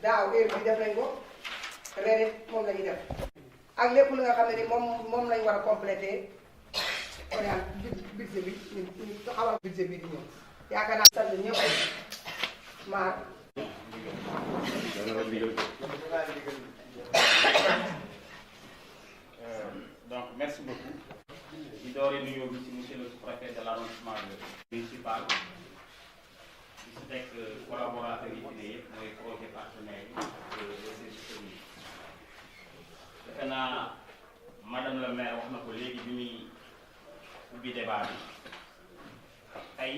daaw heure bi def nañ ko ren it moom la ñuy def ak lépp lu nga xam ne ni moom lañ war a complété orienté budget bi ñu taxawal budget bi di ñëw yaakaar naa sant ñëpp maar donc merci beaucoup di doore nuyoo bi ci monsieur le sous-préfet de l'arrondissement municipal di si teg collaborateurs yi fi ne yëpp mooy projet partenaire yi de service technique defe naa madame le maire wax na ko léegi bi muy ubbi débat bi tey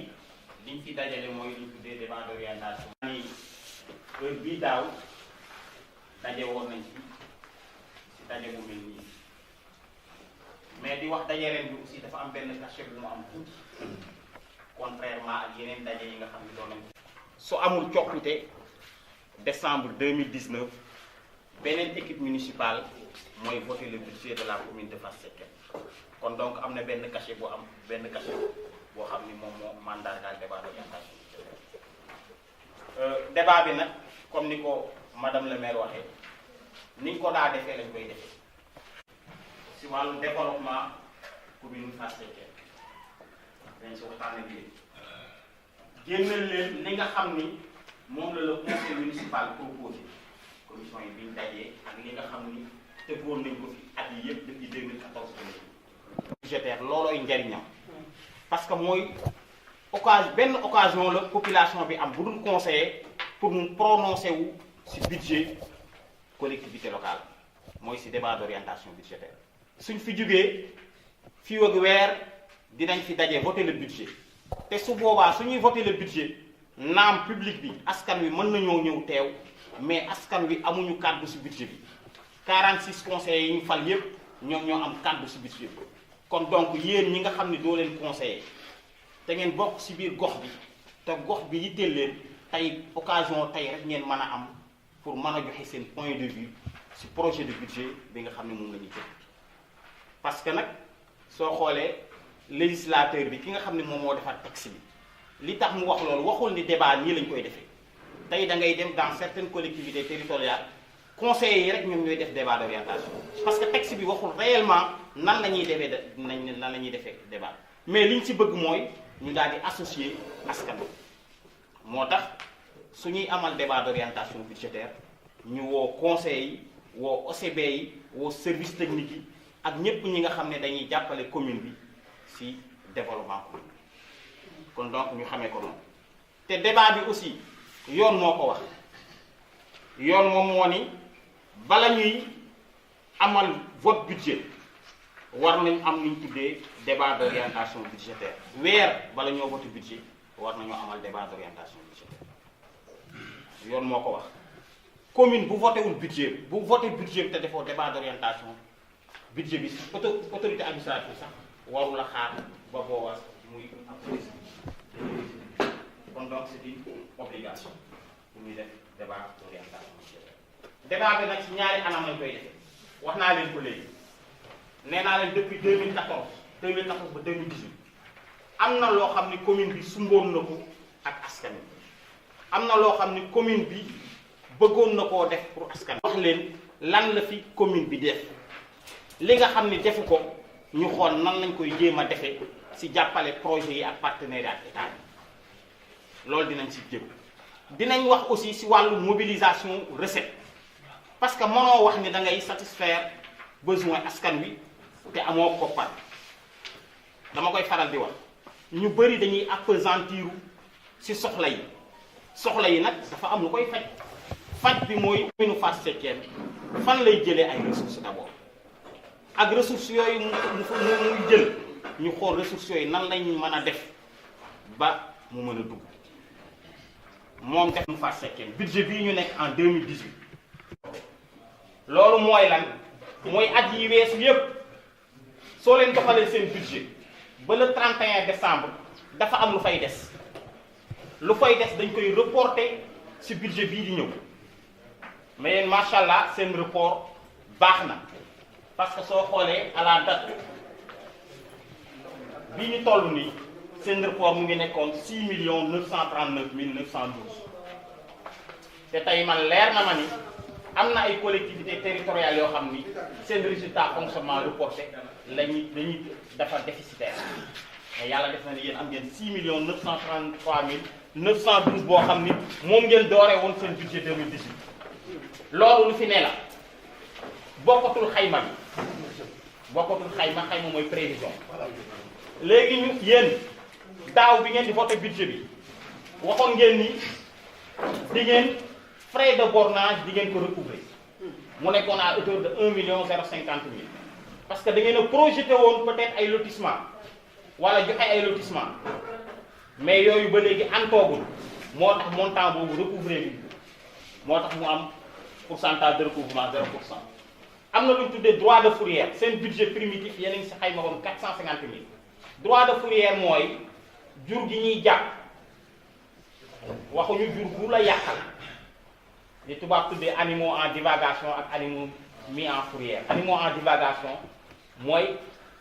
liñ fi dajale mooy liñ tuddee débat d'orientation ni heure bii daaw daje woon nañ si daje bu mel nii mais di wax daje ren bi aussi dafa am benn cachet bu mu am tuuti contrairement ak yeneen daje yi nga xam ne doon nañ su amul coppite décembre 2019 beneen équipe municipale mooy voter le budget de la commune de Fass Cekkeen kon donc am na benn cachet bu am benn cachet boo xam ni moom moo mandargaal débat d'orientation débat bi nag comme ni ko madame le maire waxee niñ ko daa defee lañ koy defee si wàllu développement commune Fass Cekkeen dañ si waxtaan ak yéen génnal leen li nga xam ni moom la le conseil municipal proposé commission yi biñ dajee ak li nga xam ni tëggoon nañ ko fi at yi yëpp depuis 2014 budgétaire loolooy njariñam parce que mooy benn occasion la population bi am bu dul conseiller pour mu prononcer wu si budget collectivité locale mooy si débat d'orientation budgétaire suñ fi jógee fii ak weer dinañ fi daje voter le budget te su boobaa suñuy voter le budget naam public bi askan wi mën nañoo ñëw teew mais askan wi amuñu kàddu si budget bi 46 conseillers yi ñu fal yépp ñoom ñoo am kàddu si budget bi kon donc yéen ñi nga xam ne doo leen conseiller te ngeen bokk si biir gox bi te gox bi yitteel leen tey occasion tey rek ngeen mën a am pour mën a joxe seen point de vue si projet de budget bi nga xam ne moom la ñuy jël parce que nag soo xoolee législateur bi ki nga xam ne moom moo defar texte bi li tax mu wax loolu waxul ni débat nii lañ koy defee tey da ngay dem dans certaines collectivités territoriales conseillers yi rek ñoom ñooy def débat d'orientation parce que texte bi waxul réellement nan la ñuy defee nan la ñuy defee débat mais liñ ci bëgg mooy ñu daal di associer askan moo tax su ñuy amal débat d'orientation budgétaire ñu woo conseils yi woo OCB yi woo service technique yi ak ñépp ñi nga xam ne dañuy jàppale commune bi ci développement commune kon donc ñu xamee ko noonu te débat bi aussi yoon moo ko wax yoon moom moo ni bala ñuy amal vote budget war nañ am lu ñu tuddee débat d'orientation budgétaire weer bala ñoo vote budget war nañoo amal débat d'orientation budgétaire yoon moo ko wax commune bu voté wul budget bu voté budget bi te defoo débat d'orientation budget bi autorité administrative sax warul la xaar ba boobaa muy apprécié kon donc c'est une obligation pour ñuy def débat d'orientation budgétaire débat bi nag ci ñaari anam lañ koy defee wax naa leen ko léegi nee naa leen depuis 2014 ba 2018 am na loo xam ni commune bi sumboon na ko ak askan wi am na loo xam ni commune bi bëggoon na koo def pour askan wax leen lan la fi commune bi def li nga xam ni defu ko ñu xool nan lañ koy jéem a defee ci jàppale projet yi ak partenariat ak état bi loolu dinañ ci jëm dinañ wax aussi ci wàllu mobilisation recette parce que mënoo wax ni da ngay satisfaire besoin askan wi te amoo koppar dama koy faral di wax ñu bari dañuy appesantiru ci soxla yi nag dafa am lu koy faj bi mooy commune Fass Cekkeen fan lay jëlee ay ressources d'abord ak ressources yooyu muy jël ñu xool ressources yooyu nan lañ mën a def ba mu mën a dugg moom def mu Fass Cekkeen budget bii ñu nekk en 2018 loolu mooy lan mooy at yi weesu yépp soo leen doxalee seen budget ba le 31 décembre dafa am lu fay des dañ koy reporter ci budget bii di ñëw mais yéen macha allah seen report baax na parce que soo xoolee à la date bii ñu toll nii seen report mu ngi nekkoon 6 939 912 te tey man leer na ma ni am na ay collectivités territoriales yoo xam ni seen résultat fonctionnement reporté dañuy dafa déficitaire mais yàlla def na ni yéen am ngeen 6 933 912 boo xam ni moom ngeen dooree woon seen budget 2018 loolu lu fi ne la bokkatul xayma bi bokkatul xayma mooy prévision léegi ñu yéen daaw bi ngeen di voté budget bi waxoon ngeen ni di ngeen frais de bornage di ngeen ko recouvrer mu nekkoon à hauteur de 1 million 050 000 parce que da ngeen a projeté woon peut-être ay lotissement wala joxe ay lotissement mais yooyu ba léegi antoogul moo tax montant boobu recouvrer bi moo tax mu am pourcentage de recouvrement 0%. am na lu ñu tuddee droit de fourrière seen budget primitif yéen a ngi si xayma woon 450 000 droit de fourrière mooy jur gi ñuy jàpp waxuñu jur bu la yàqal li tubaab tuddee animaux en divagation ak animaux mis en fourrière. animaux en divagation mooy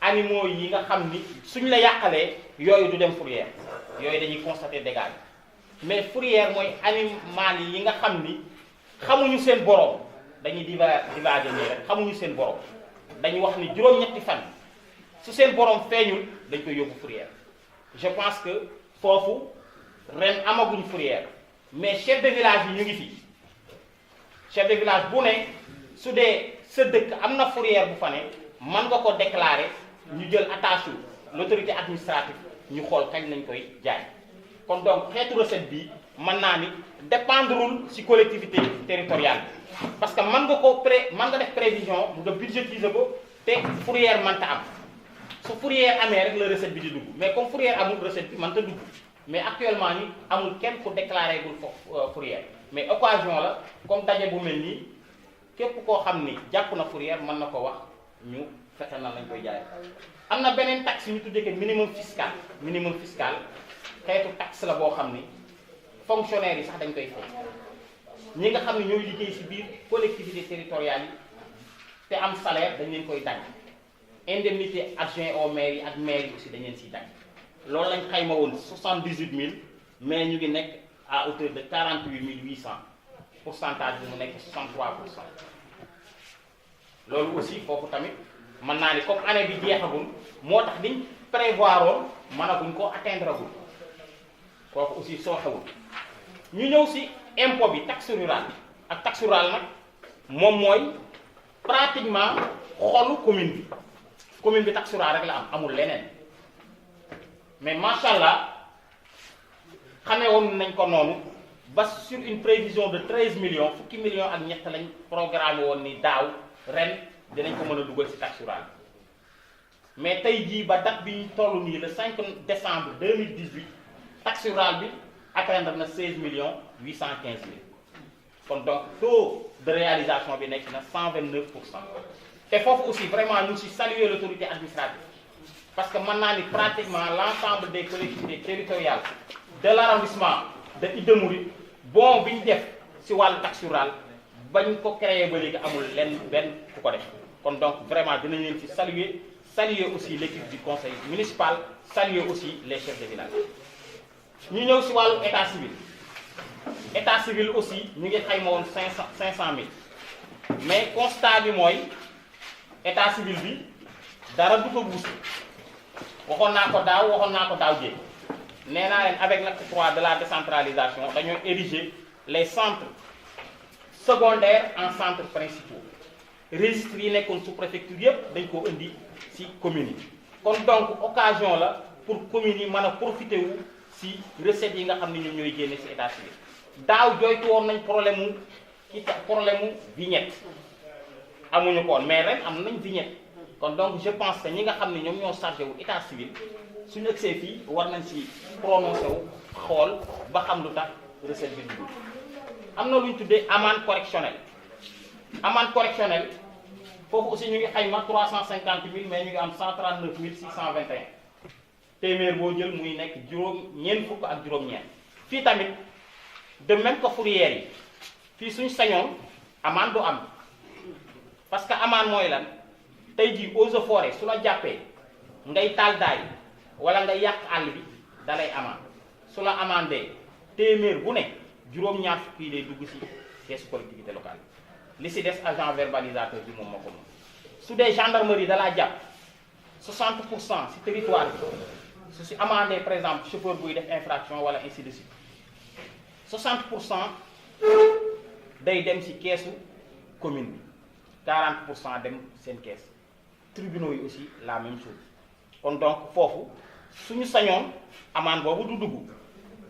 animaux yi nga xam ni suñ la yàqalee yooyu du dem fourrière yooyu dañuy constater dégâts mais fourrière mooy animal yi nga xam ni xamuñu seen borom dañuy divaguer nii rek xamuñu seen borom dañuy wax ni juróom-ñetti fan su seen borom feeñul dañ koy yóbbu fourrière. je pense que foofu ren amaguñ fourrière mais chef de village yi ñu ngi fi chef de village bu ne su dee sa dëkk am na fourrière bu fa ne mën nga ko déclarer ñu jël attache l'autorité administrative ñu xool kañ lañ koy jaay kon donc xeetu recette bi mën naa ni dépendrul ci collectivité territoriale bi parce que mën nga def prévision nga budgétiser ko te fourrière mënta am su fourrière amee rek la recette bi di dugg mais comme fourrière amul recette bi mënta dugg mais actuellement ni amul kenn ku déclaré gul fourrière mais occasion la comme daje bu mel nii képp koo xam ni jàpp na fourrière mën na ko wax ñu fexe na lañ koy jaay. am na beneen taxe ñu tuddee que minimum fiscal xeetu taxe la boo xam ni fonctionnaires yi sax dañ koy fay ñi nga xam ne ñooy liggéey ci biir collectivité territoriale yi te am salaire dañ leen koy dagg indemnité adjoint au maire yi ak maire yi aussi dañ leen siy dagg loolu lañ xayma woon 78 000 mais ñu ngi nekk à hauteur de 48 800 pourcentage bi mu nekk 63%. loolu aussi foofu tamit mën naa ni comme année bi jeexagul moo tax liñ prévoir woon mënaguñ ko atteindre agul kooku aussi soo xewul ñu ñëw ci impôt bi taxe rurale ak taxe rurale nag moom mooy pratiquement xolu commune bi taxe rurale rek la am amul leneen mais macha allah xamee woon nañ ko noonu ba sur une prévision de 13 millions fukki millions ak ñett lañ programmé woon ni daaw ren dinañ ko mën a dugal ci taxe rurale mais tey jii ba date bi ñu toll nii le 5 décembre 2018 taxe rurale bi atteindre na 16 millions 815 000 kon donc taux de réalisation bi nekk na 129%. te foofu aussi vraiment ñu ci saluer l'autorité administrative parce que mën naa ni pratiquement l'ensemble des collectivités territoriales de l'arrondissement de Ida Mouride bon bi ñu def ci wàllu taxe rurale bañ ko créer ba léegi amul lenn benn ku ko def kon donc vraiment dinañ leen ci saluer aussi l'équipe du conseil municipal saluer aussi les chefs de village. ñu ñëw ci wàllu état civil aussi ñu ngi xayma woon 500 000 mais constat bi mooy état civil bi dara du ko bousee waxoon naa ko daaw jéeg nee naa leen avec l'acte 3 de la décentralisation dañoo ériger les centres secondaires en centres principaux registres yi nekkoon sous-préfecture yépp dañ koo indi ci communes yi kon donc occasion la pour communes yi mën a profiter wu ci recettes yi nga xam ne ñoom ñooy génne ci état civil daaw jooytu woon nañ problème mu vignette amuñu ko woon mais ren am nañ vignette kon donc je pense que ñi nga xam ne ñoom ñoo chargé wu état civil suñu ëgsee fii war nañ ci prononcé wu xool ba xam lu tax recette bi dugg. am na lu ñu tuddee amende correctionnelle foofu aussi ñu ngi xayma 350 000 mais ñu ngi am 139 621 téeméer boo jël muy nekk ñeent fukk ak juróom-ñeent fii tamit de même que fourrière yi fii suñ sañoon amende du am parce que amende mooy lan tey jii eaux et forêts su la jàppee ngay taal daay wala nga yàq àll bi dalay amende su la amendee téeméer bu ne juróom-ñaar fukki lay dugg ci caisse collectivité locale li ci des agent verbalisateur bi moom moo ko moom. su dee gendarmerie da laa jàpp 60% ci territoire bi su ci amandé par exemple chauffeur buy def infraction wala ainsi de suite 60% day dem ci keesu commune bi 40% dem seen caisse. Tribunaux yi aussi la même chose kon donc foofu suñu sañoon amende boobu du dugg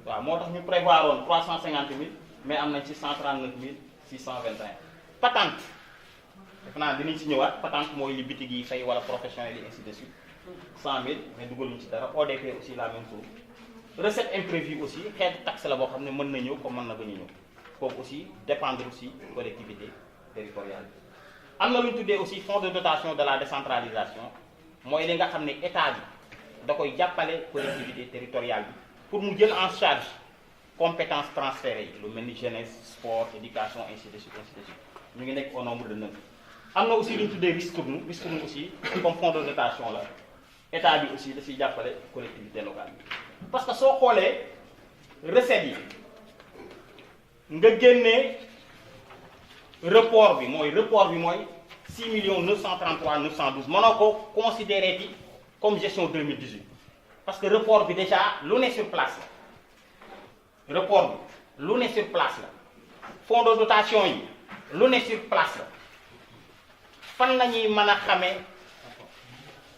waaw moo tax ñu prévoir woon 350 000 mais am nañ ci 139 621. patente def naa dinañ ci ñëwaat patente mooy li bitig yi fay wala professionnels yi ainsi de suite 100 000 mais dugaluñ ci dara ODP aussi la même chose. recette imprévue aussi xeetu taxe la boo xam ne mën na ñëw comme mën na bañ a ñëw kooku aussi dépendre aussi collectivité territoriale bi. am na lu ñu tuddee aussi fonds de dotation de la décentralisation mooy li nga xam ne état bi da koy jàppale collectivité territoriale bi pour mu jël en charge compétences transférées yi lu mel ni jeunesse sport éducation ainsi de suite ñu ngi nekk au nombre de 9. am na aussi lu ñu tuddee ristourne aussi comme fonds de dotation la état bi aussi da ciy jàppale collectivité locale bi parce que soo xoolee recettes yi nga génnee report bi mooy 6 933 912 mënoo ko considérer ci comme gestion 2018 parce que report bi déjà lu ne sur place la report bi lu ne sur place la fonds de dotation yi lu ne sur place la fan la ñuy mën a xamee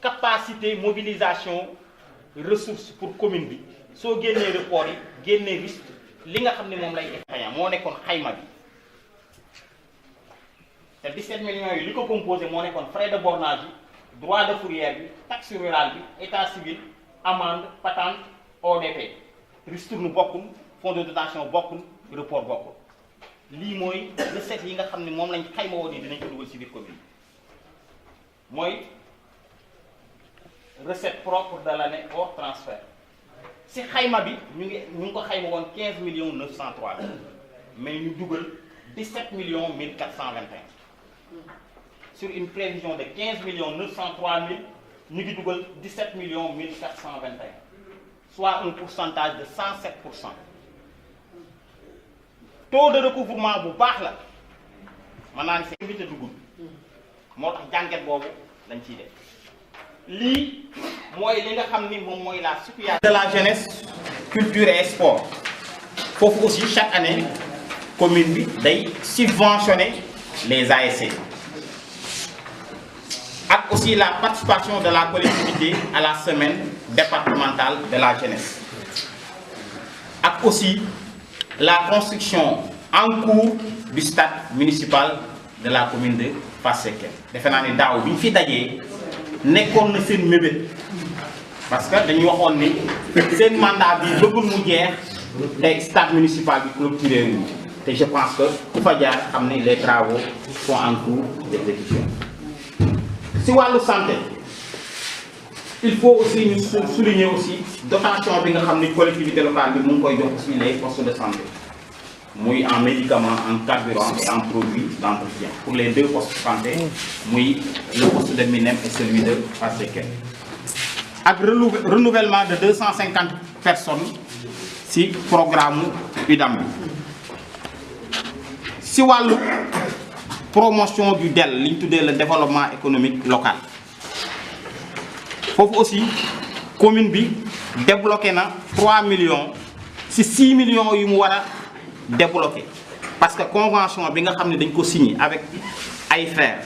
capacité mobilisation ressources pour commune bi soo génnee report yi génnee risque li nga xam ne moom lay def moo nekkoon xayma bi. te 17 millions yi li ko composé moo nekkoon frais de bornage yi droit de fourrière bi taxe rurale bi état civil amende patente ODP ristourne bokkul fonds de dotation bokkul report bokkul lii mooy recettes yi nga xam ne moom lañ xayma woon ni dinañ ko dugal ci biir commune mooy recette propre de l'année hors transfert ci xayma bi ñu ngi ko xayma woon 15 903 mais ñu dugal 17 421. Sur une prévision de 15 903 000, nous avons 17 421, soit un pourcentage de 107%. Taux de recouvrement bu baax la maanaam c'est invité dugub moo tax jàngat boobu lañ ciy def lii mooy li nga xam ni moom mooy la situation de la jeunesse culture et sport foofu aussi chaque année commune bi day subventionner les ASC ak aussi la participation de la collectivité à la semaine départementale de la jeunesse ak aussi la construction en cours du stade municipal de la commune de Fass Cekkeen defe naa ni daaw bi ñu fi dajee nekkoon na seen mébét parce que dañu waxoon ni seen mandat bi bëggul mu jeex te stade municipal bi clôturé wu te je pense que ku fa jaar xam ne les travaux sont en cours d'exécution. Si wàllu santé il faut aussi ñu souligner aussi dotation bi nga xam ni collectivité locale bi mu ngi koy jox aussi les postes de santé muy en médicaments en carburant et en produits d'entretien pour les 2 postes de santé muy le poste de Minem et celui de Fass Cekkeen ak renouvellement de 250 personnes si programme UDAM bi. Si wàllu promotion du DEL li ñu tuddee le développement économique local foofu aussi commune bi débloqué na 3 millions si 6 millions yu mu war a débloqué parce que convention bi nga xam ne dañ ko signé avec AIFR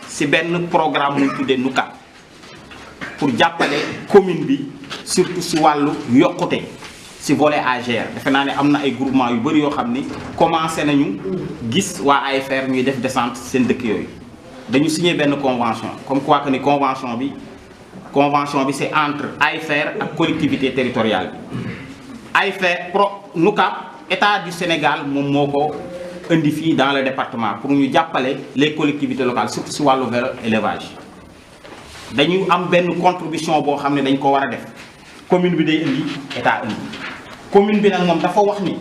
si benn programme mu tuddee NUCAP pour jàppale commune bi surtout si wàllu yokkute si volet AGR defe naa ne am na ay groupement yu bëri yoo xam ni commencé nañu gis waa AIFR ñuy def descente seen dëkk yooyu dañu signé benn convention comme quoi que ni convention bi c'est entre AIFR ak collectivité territoriale bi AIFR NUCAP état du Sénégal moom moo ko indi fii dans le département pour ñu jàppale les collectivités locales surtout si wàllu vélo élevage dañu am benn contribution boo xam ne dañ ko war a def commune bi day indi état indi commune bi nag moom dafa wax ni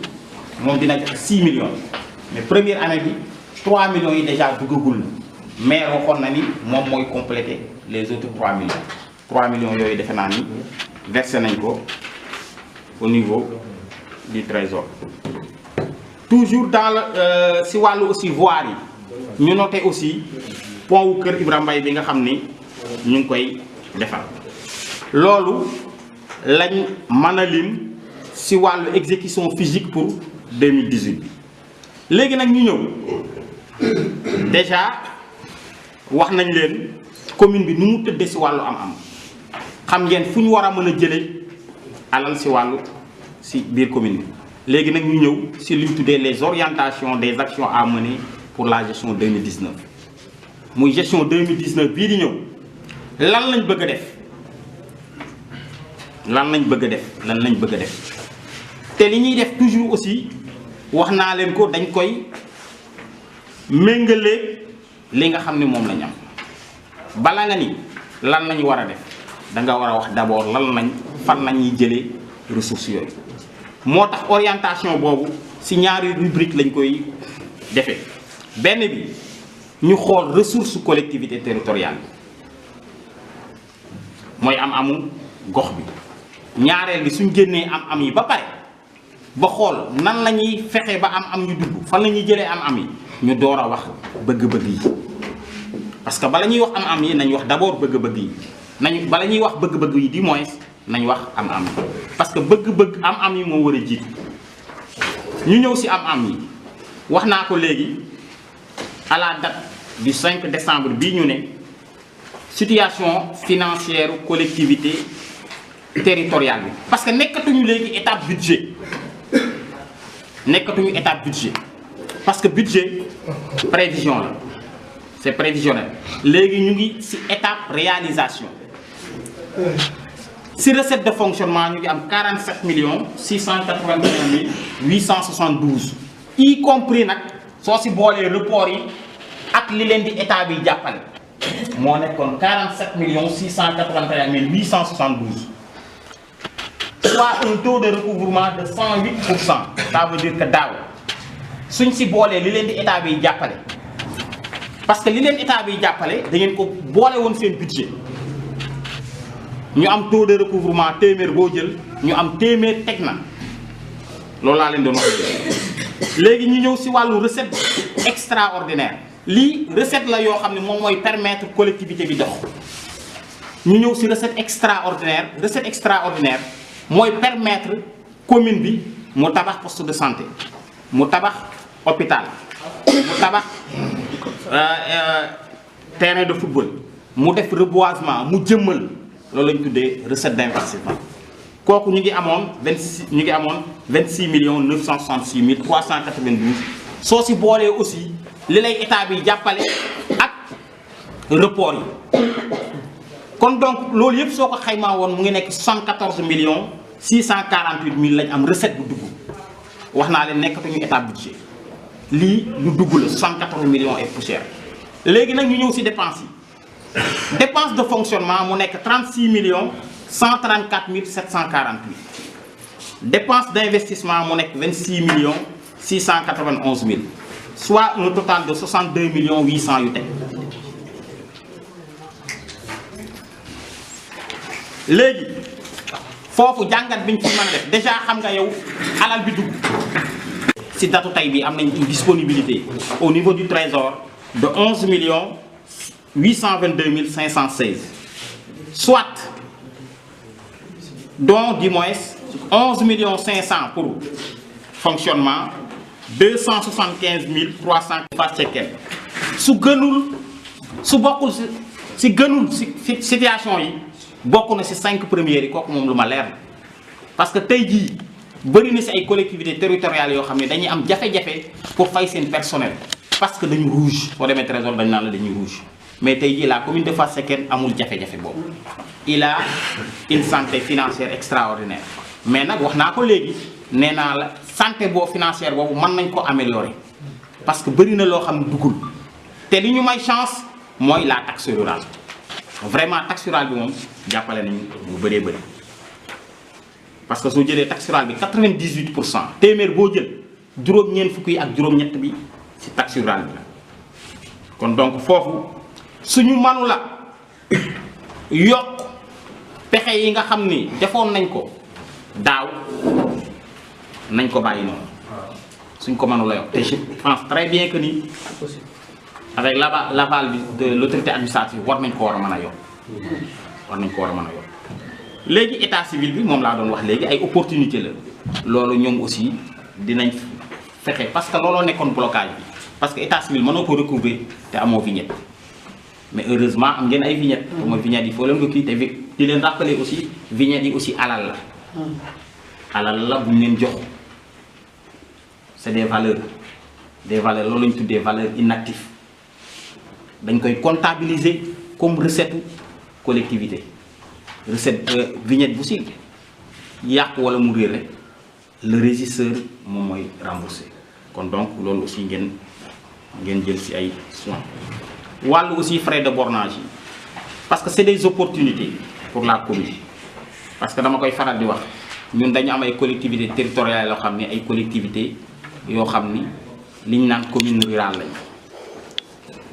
moom dina joxe 6 millions mais première année bi 3 millions yi déjà duggagul na maire waxoon na ni moom mooy compléter les autres 3 millions 3 millions yooyu defe naa ni versé nañ ko au niveau du trésor toujours dans le si wàllu aussi voirie yi ñu noté aussi pont wu Kër Ibrahima Mbaye bi nga xam ni ñu ngi koy defar loolu lañ mën a lim si wàllu exécution physique pour 2018 léegi nag ñu ñëw déjà wax nañ leen commune bi nu mu tëddee si wàllu am-am xam ngeen fu ñu war a mën a jëlee alal si wàllu si biir commune bi léegi nag ñu ñëw si li ñu tuddee les orientations des actions à mener pour la gestion 2019 muy gestion 2019 bii di ñëw lan lañ bëgg a def lan lañ bëgg a def te li ñuy def toujours aussi wax naa leen ko dañ koy méngaleeg li nga xam ne moom lañ am bala nga ni lan lañu war a def da nga war a wax d'abord fan lañuy jëlee ressources yooyu moo tax orientation boobu ci ñaari rubrique lañ koy defee benn bi ñu xool ressource collectivité territoriale mooy am-amu gox bi ñaareel bi suñ génnee am-am yi ba pare ba xool nan la ñuy fexe ba am-am yu dugg fan la ñuy jëlee am-am yi ñu door a wax bëgg-bëgg yi parce que bala ñuy wax am-am yi nañ wax d'abord bëgg-bëgg yi bala ñuy wax bëgg-bëgg yi du moins nañ wax am-am yi parce que bëgg-bëgg am-am yi moo war a jiitu ñu ñëw ci am-am yi wax naa ko léegi à la date du 5 décembre bii ñu ne situation financière collectivité territoriale bi parce que nekkatuñu léegi étape budget parce que budget prévision la c'est prévisionnel léegi ñu ngi ci étape réalisation ci recette de fonctionnement ñu ngi am 47 681 872 y compris nag soo ci boolee report yi ak li leen di état bi jàppale moo nekkoon 47 681 872 soit un taux de recouvrement de 108%. Ça veut dire que daaw suñ ci boolee li leen di état bi jàppale parce que li leen état bi jàppale da ngeen ko boole woon seen budget ñu am taux de recouvrement téeméer boo jël ñu am téeméer teg na loolu laa leen doon wax léegi ñu ñëw ci wàllu recette extraordinaire lii recette la yoo xam ne moom mooy permettre collectivité bi dox ñu ñëw ci recette extraordinaire mooy permettre commune bi mu tabax poste de santé mu tabax hôpital mu tabax terrain de football mu def reboisement mu jëmmal loolu lañ tuddee recette d'investissement kooku ñu ngi amoon 26 966 392 soo ci boolee aussi li lay état bi jàppale ak report yi kon donc loolu yëpp soo ko xaymaa woon mu ngi nekk 74 648 000 lañ am recette bu dugg wax naa leen nekkatuñu état budget lii lu dugg la 74 millions et poussière léegi nag ñu ñëw ci dépense yi dépense de fonctionnement mu nekk 36 134 748 dépense d'investissement mu nekk 26 691 000 soit un total de 62 800 yu teg léegi foofu jàngat bi ñu ci mën a def déjà xam nga yow alal bi dugg ci datu tey bi am nañ une disponibilité au niveau du trésor de 11 822 516 soit dont du moins 11 500 pour fonctionnement 275 300 fas cekkeen su bokkul ci gënul ci situation yi bokk na ci 5 premières yi kooku moom lu ma leer parce que tey jii bëri na ci ay collectivités territoriales yoo xam ne dañuy am jafe-jafe pour fay seen personnel parce que dañu rouge soo demee trésor dañ naan la dañuy rouge mais tey jii la commune de Fass Cekkeen amul jafe-jafe boobu il a une santé financière extraordinaire mais nag wax naa ko léegi nee naa la santé boo financière boobu mën nañ ko améliorer parce que bëri na loo xam ne duggul te li ñu may chance mooy la taxe rurale vraiment taxe rurale bi moom jàppale nañu bu bëree bëri parce que soo jëlee taxe rurale bi 98% téeméer boo jël juróom-ñeent fukk yi ak juróom-ñett bi ci taxe rurale bi la kon donc foofu suñu manu la yokk pexe yi nga xam ni defoon nañ ko daaw nañ ko bàyyi noonu suñ ko mënula yokk te je pense très bien que ni avec l'aval de l'autorité administrative war nañ ko war a mën a yokk war nañ ko war a mën a yokk léegi état civil bi moom laa doon wax léegi ay opportunité la loolu ñoom aussi dinañ fexe parce que looloo nekkoon blocage bi parce que état civil mënoo ko recouvrer te amoo vignette mais heureusement am ngeen ay vignettes te mooy vignettes yi foo leen ko kii te di leen rappeler aussi vignettes yi aussi alal la bu ñu leen jox c'est des valeurs loolu lañu tuddee valeurs inactives dañ koy comptabiliser comme recette collectivité recette vignette bu si yàqu wala mu réer rek le régisseur moom mooy remboursé kon donc loolu aussi ngeen jël ci ay soins wàllu aussi frais de bornage yi parce que c'est des opportunités pour la commune parce que dama koy faral di wax ñun dañu am ay collectivités territoriales yoo xam ne ay collectivités yoo xam ni li ñu naan commune rurale lañ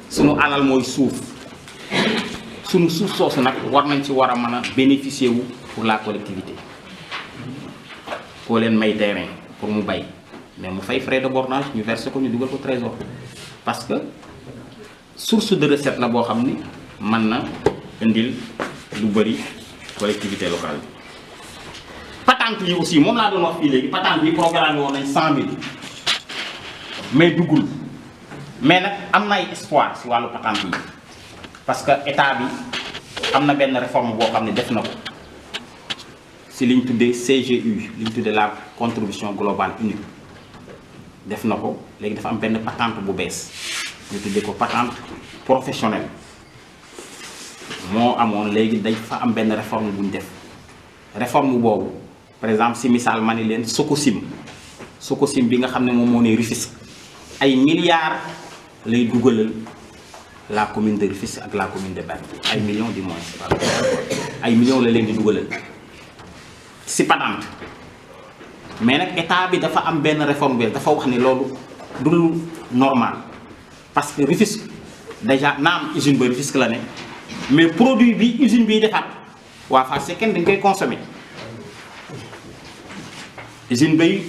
sunu alal mooy suuf sunu suuf soosu nag war nañ ci war a mën a bénéficier wu pour la collectivité koo leen may terrain pour mu bay mais mu fay frais de bornage ñu verser ko ñu dugal ko trésor parce que source de recette la boo xam ni mën na indil lu bëri collectivité locale bi. patente yi aussi moom laa doon wax fii léegi patente bi programme woon nañ 100 000 mais duggul mais nag am na ay espoir si wàllu patente yi parce que état bi am na benn réforme boo xam ne def na ko si li ñu tuddee CGU li ñu tuddee la contribution globale unique def na ko léegi dafa am benn patente bu bees ñu tuddee ko patente professionnelle moo amoon léegi dañ fa am benn réforme bu ñu def réforme boobu par exemple si misaal ma ni leen Sococim bi nga xam ne moom moo ne Rufisque ay milliards lay dugalal la commune de Rufisque ak la commune de Berne ay millions du moins ay millions la leen di dugalal si patente mais nag état bi dafa am benn réforme bi dafa wax ni loolu du lu normal parce que Rufisque déjà naam usine ba Rufisque la ne mais produit bi usine biy defaat waa Fass Cekkeen dañ koy consommer usine bay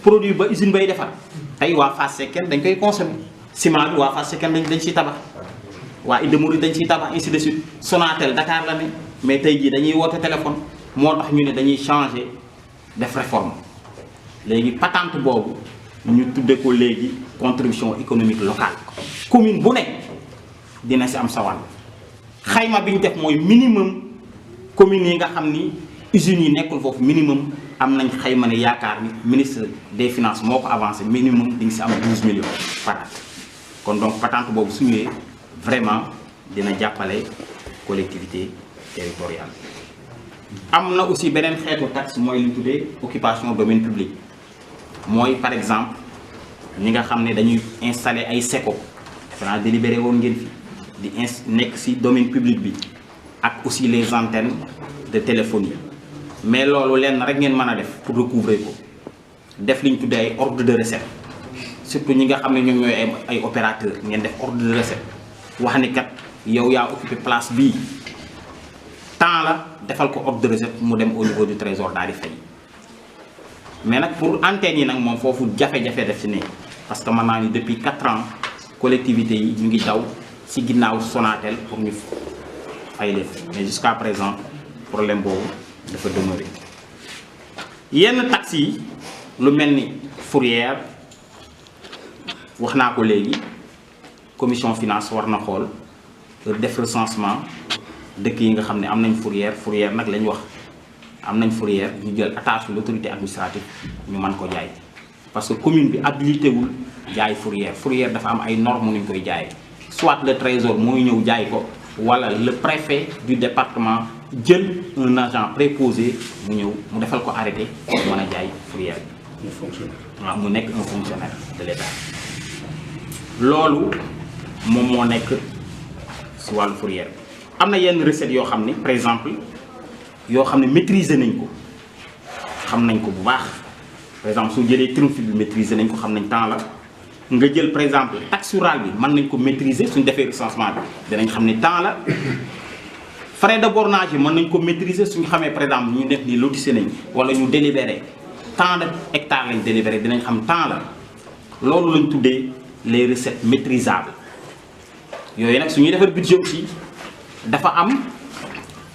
produit ba usine bay defar tey waa Fass Cekkeen dañ koy consommer ciment bi waa Fass Cekkeen dañ ciy tabax waa Ida Mouride dañ ciy tabax ainsi de suite Sonatel Dakar la ne mais tey jii dañuy woote téléphone moo tax ñu ne dañuy changer def réforme léegi patente boobu ñu tudde ko léegi contribution économique locale commune bu ne dina si am sawal xayma bi ñu def mooy minimum communes yi nga xam ni usines yi nekkul foofu minimum am nañ xayma ne yaakaar ni ministre des finances moo ko avancé minimum di nga si am 12 millions par at kon donc patente boobu su ñëwee vraiment dina jàppale collectivité territoriale. am na aussi beneen xeetu taxe mooy li ñu tuddee occupation domaine public mooy par exemple ñi nga xam ne dañuy installer ay SECO defe naa délibéré woon ngeen fi di nekk ci domaine public bi ak aussi les antennes de téléphonie mais loolu lenn rek ngeen mën a def pour recouvrer ko def li ñu tuddee ay ordre de recette surtout ñi nga xam ne ñoom ñooy ay opérateurs ngeen def ordre de recette wax ni kat yow yaa occupé place bii temps la defal ko ordre de recette mu dem au niveau du trésor daal di fay mais nag pour antenne yi nag moom foofu jafe-jafe def ci ne parce que mën naa ni depuis 4 ans collectivités yi ñu ngi daw ci ginnaaw Sonatel pour ñu fay leen mais jusqu'à présent problème boobu dafa demeurer yenn taxes yi lu mel ni fourrière wax naa ko léegi commission finance war na xool def recensement dëkk yi nga xam ne am nañ fourrière nag lañ wax am nañ fourrière ñu jël attache l'autorité administrative ñu mën ko jaay parce que commune bi habilité wul jaay fourrière dafa am ay normes nu ñu koy jaayee soit le trésor mooy ñëw jaay ko wala le préfet du département jël un agent préposé mu ñëw mu defal ko arrêté mën a jaay fourrière bi waaw mu nekk un fonctionnaire de l'État loolu moom moo nekk si wàllu fourrière bi am na yenn recettes yoo xam ne par exemple yoo xam ne maîtriser nañ ko xam nañ ko bu baax par exemple su jëlee triomphe bi maîtriser nañ ko xam nañ temps la nga jël par exemple taxe rurale bi mën nañ ko maîtriser suñ defee recensement bi dinañ xam ne temps la frais de bornage yi mën nañ ko maîtriser suñu xamee par exemple ñu def ni lotissé nañ wala ñu délibéré tant de hectares lañ délibéré dinañ xam tant la loolu lañ tuddee les recettes maîtrisables yooyu nag su ñuy defar budget aussi dafa am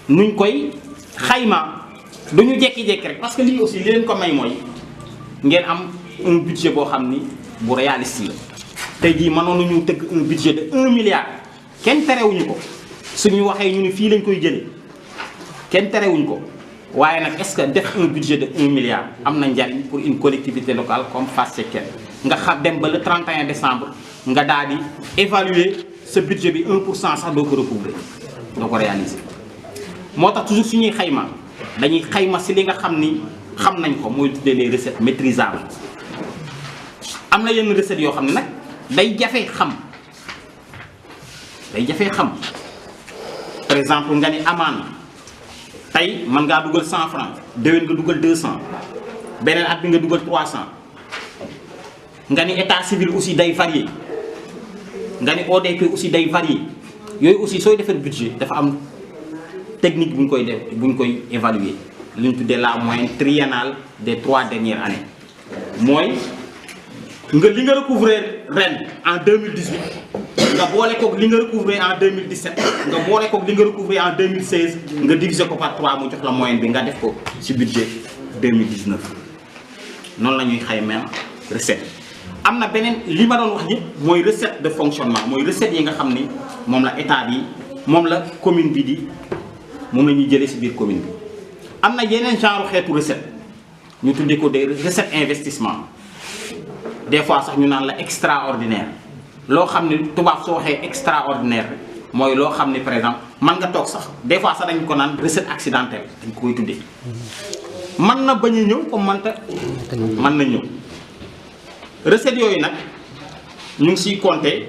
nuñ koy xayma du ñu jekki-jekki rek parce que lii aussi li leen ko may mooy ngeen am un budget boo xam ni bu réaliste la tey jii mënoon nañu tëgg un budget de 1 milliard kenn terewuñu ko suñu waxee ñu ni fii lañ koy jëlee kenn terewuñu ko waaye nag est-ce que def un budget de 1 milliard am na njariñ pour une collectivité locale comme Fass Cekkeen nga xam dem ba le 31 décembre nga daal di évaluer ce budget bi 1% sax doo ko recouvrer doo ko réaliser moo tax toujours suñuy xayma dañuy xayma si li nga xam ni xam nañ ko mooy tuddee les recettes maîtrisables am na yenn recettes yoo xam ne nag day jafe xam par exemple nga ni amende tey mën ngaa dugal 100 francs déwén nga dugal 200 beneen at bi nga dugal 300 nga ni état civil aussi day varier nga ni ODP aussi day varier yooyu aussi sooy defar budget dafa am technique bu ñu koy def bu ñu koy évaluer li ñu tuddee la moyenne triennale des 3 dernières années mooy nga li nga recouvrer ren en 2018 nga boole koog li nga recouvrer en 2017 nga boole koog li nga recouvrer en 2016 nga diviser ko par 3 mu jox la moyenne bi nga def ko ci budget 2019 noonu la ñuy xayma recette. am na beneen li ma doon wax yëpp mooy recette de fonctionnement mooy recette yi nga xam ni moom la état bi moom la commune bi di moom la ñuy jëlee ci biir commune bi. am na yeneen genre xeetu recette ñu tuddee ko des recettes investissement des fois sax ñu naan la extraordinaire loo xam ni tubaab soo waxee extraordinaire mooy loo xam ni par exemple man nga toog sax des fois sax dañ ko naan recette accidentelle dañ ko koy tuddee mën na bañ a ñëw comme mën na ñëw recette yooyu nag ñu ngi siy compter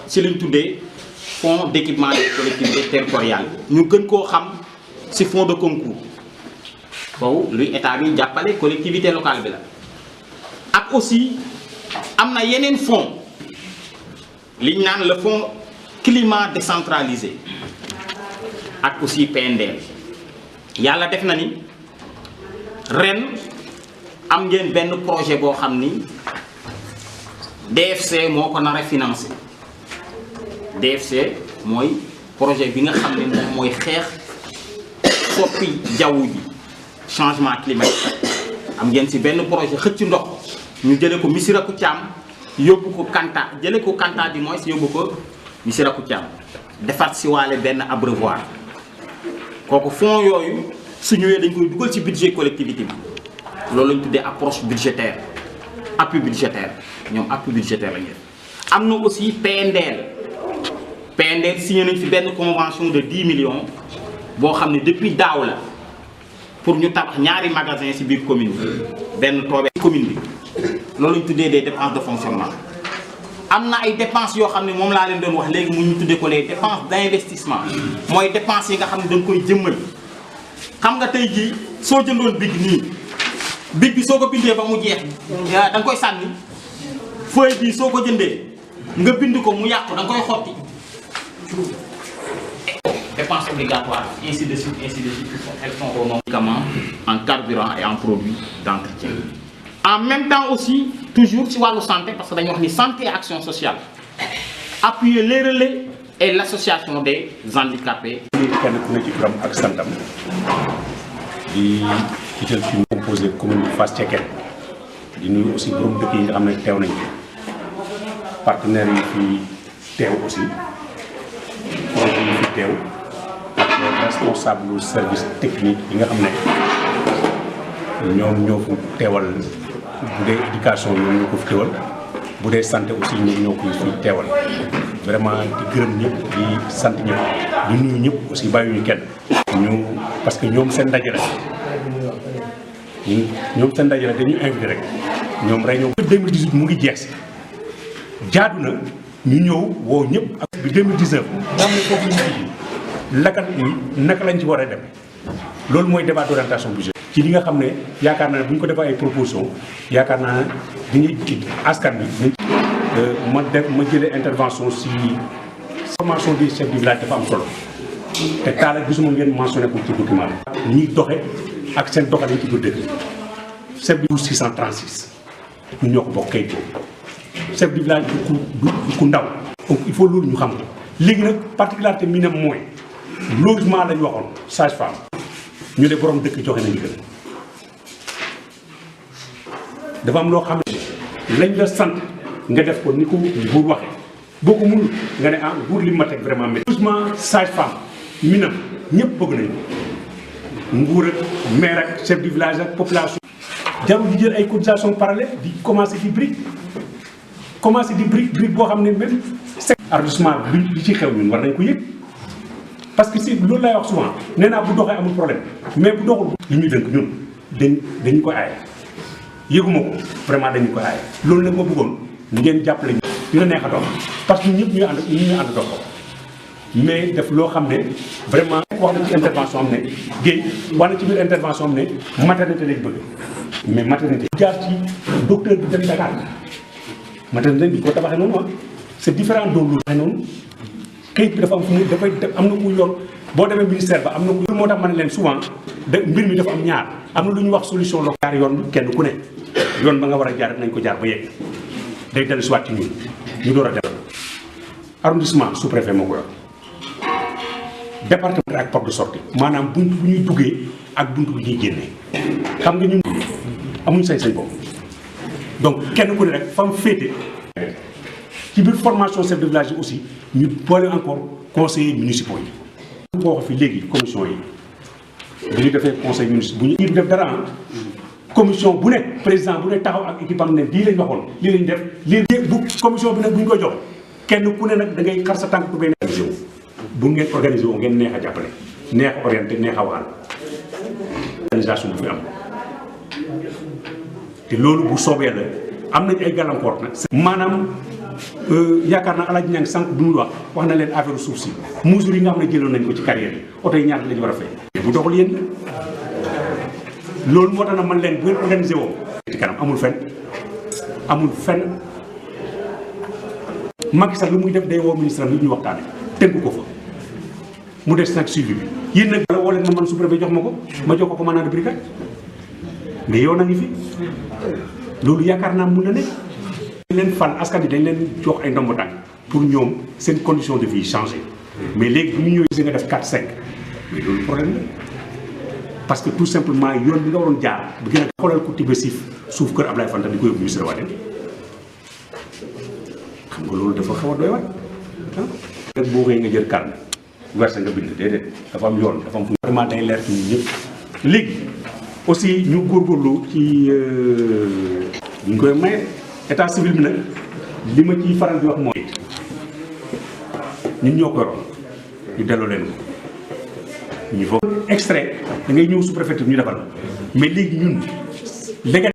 ci liñ tuddee fonds d'équipement des collectivités territoriales ñu gën koo xam ci fonds de concours boobu luy état bi jàppale collectivité locale bi la ak aussi am na yeneen fonds liñ naan le fonds climat décentralisé ak aussi PNDL yàlla def na ni ren am ngeen benn projet boo xam ni DFC moo ko nar a financé DFC mooy projet bi nga xam ne moom mooy xeex soppi jaww ji changement climatique am ngeen ci benn projet xëcc ndox ñu jële ko Missirah Koutiam yóbbu ko Kanta jële ko Kanta di moins yóbbu ko Missirah Koutiam defar ci waale benn abreuvoir kooku fonds yooyu su ñëwee dañ koy dugal ci budget collectivité bi loolu lañ tuddee approche budgétaire appui budgétaire ñoom appui budgétaire lañ def. am na aussi PNDL signé nañ fi benn convention de 10 millions boo xam ne depuis daaw la pour ñu tabax ñaari magasin ci biir commune bi benn toobee commune bi loolu lañ tuddee des dépenses de fonctionnement. am na ay dépenses yoo xam ne moom laa leen doon wax léegi mu ñu tuddee ko les dépenses d'investissement mooy dépenses yi nga xam ne dañ koy jëmmal xam nga tey jii soo jëndoon big nii big bi soo ko bindee ba mu jeex da nga koy sànni feuille bi soo ko jëndee nga bind ko mu yàqu da nga koy xotti dépenses obligatoires ainsi de suite elles sont au nom médicaments en carburant et en produits d'entretien. En même temps aussi toujours ci wàllu santé parce que dañu wax ni santé et action sociale appuyer les relais et l'association des handicapés. kenn ku ne ci turam ak santam di jiital fi mu composé commune bi Fass Cekkeen di nuyu aussi borom dëkk yi nga xam ne teew nañ fi partenaires yi fi teew aussi projet yi fi teew ak responsable service technique yi nga xam ne ñoom ñoo fi teewal bu dee éducation ñoom ñoo ko fi teewal bu dee santé aussi ñoom ñoo ko fi teewal vraiment di gërëm ñëpp di sant ñëpp di nuyu ñëpp aussi bàyyiwuñu kenn ñu parce que ñoom seen ndaje rek ñoom seen ndaje rek dañu invité rek ñoom réunion 2018 mu ngi jeex si jaadu na ñu ñëw woo ñëpp ak bi 2019 nga xam ne foofu ñu naka lañ ci war a dem loolu mooy débat d'orientation budget ci li nga xam ne yaakaar naa ne bu ñu ko defee ay proposition yaakaar naa ne dañuy askan bi ma jëlee intervention si formation des chefs du village dafa am solo te taala gisuma ngeen mentionné ko ci document ñuy doxe ak seen doxalin ci biir dëkk chef du 636 ñu ñoo ko bokk kayit boobu chef du village du ku ndaw donc il faut loolu ñu xam ko léegi nag particularité mi nam mooy logement lañ waxoon sage-femme ñu ne borom dëkk joxe na ndigal dafa am loo xam ne lañ la sant nga def ko ni ko buur waxee boo ko mënul nga ne ah buur li ma teg vraiment métti. logement sage-femme mi nam ñëpp bëgg nañu nguur ak maire ak chef du village ak population. jarul di jël ay cotisation parallèle di commencé di brique boo xam ne même arrondissement bi ci xew ñun war nañ ko yëg parce que si loolu lay wax souvent nee naa bu doxee amul problème mais bu doxul li ñuy dënk ñun dañu ko aaye yëguma ko vraiment dañu ko aaye loolu nag ma bëggoon ngeen jàppale ñu dina neex a dox parce que ñëpp ñuy ànd dox ko mais def loo xam ne vraiment wax na ci intervention am ne Guèye wax na ci biir intervention am ne maternité lañ bëgg mais maternité jaar ci docteur bi dem Dakar maternité bi ko tabaxee noonu c'est différent de loolu noonu kayit bi dafa am fu mu dafay am na ku yoon boo demee ministère ba am na ku moo tax ma ne leen souvent mbir mi dafa am ñaar am na lu ñuy wax solution locale yoon kenn ku ne yoon ba nga war a jaar nañ ko jaar ba yegg day dellu si waat ci ñun ñu door a dem arrondissement sous-préfet moo ko yor département ak porte de sortie maanaam bunt bu ñuy duggee ak bunt bu ñuy génnee xam nga ñun amuñ sañ-sañ boobu donc kenn ku ne rek fa mu féete ci biir formation chef de village yi aussi ñu boole encore conseillers municipaux yi. boo ko fi léegi commission yi bu ñu defee conseil municipal bu ñu def dara commission bu ne président bu ne taxaw ak équipe am ne lii lañ waxoon lii lañ def lii bu commission bi nag bu ñu ko jox kenn ku ne nag da ngay xar sa tànk tubéy organisé wu bu ngeen organisé wu ngeen neex a jàppale neex a orienté neex a waxal organisation bu fi am te loolu bu soobee la am nañ ay gàllankoor nag. maanaam yaakaar naa Alaaji Ñang sànq bu ñu wax na leen affaire suuf si mesures yi nga xam ne jëloon nañ ko ci carrière yi oto yi ñaata lañu war a fay. bu doxul yéen loolu moo tax na man leen bu ngeen organisé woo. ci kanam amul fenn Macky Sall lu muy def day woo ministre am yi ñu waxtaane tënk ko fa mu des nag suivi bi yéen nag wala woo leen ma man sous-préfet jox ma ko ma jox ko commandant de brigade mais yow na ngi fi loolu yaakaar naa mun na ne. dañ leen fal askan bi dañ leen jox ay ndombo tànk pour ñoom seen condition de vie changé mais léegi bu ñu ñëwee si nga def 4-5 mais loolu problème la parce que tout simplement yoon bi nga waroon jaar bu gën a xoolal ko tibb suuf kër Ablaye Fanta di ko yóbbu ministre Wadène xam nga loolu dafa xaw a doy waat rek boo xëyee nga jël carnet verse nga bind déedéet dafa am yoon dafa am fu vraiment day leer ci ñun ñëpp léegi aussi ñu góorgóorlu ci ñu koy maye état civil bi nag li ma ciy faral di wax mooy ñun ñoo ko yoroon ñu delloo leen ko ñu foog extrait da ngay ñëw sous préfecture ñu defal mais léegi ñun léegi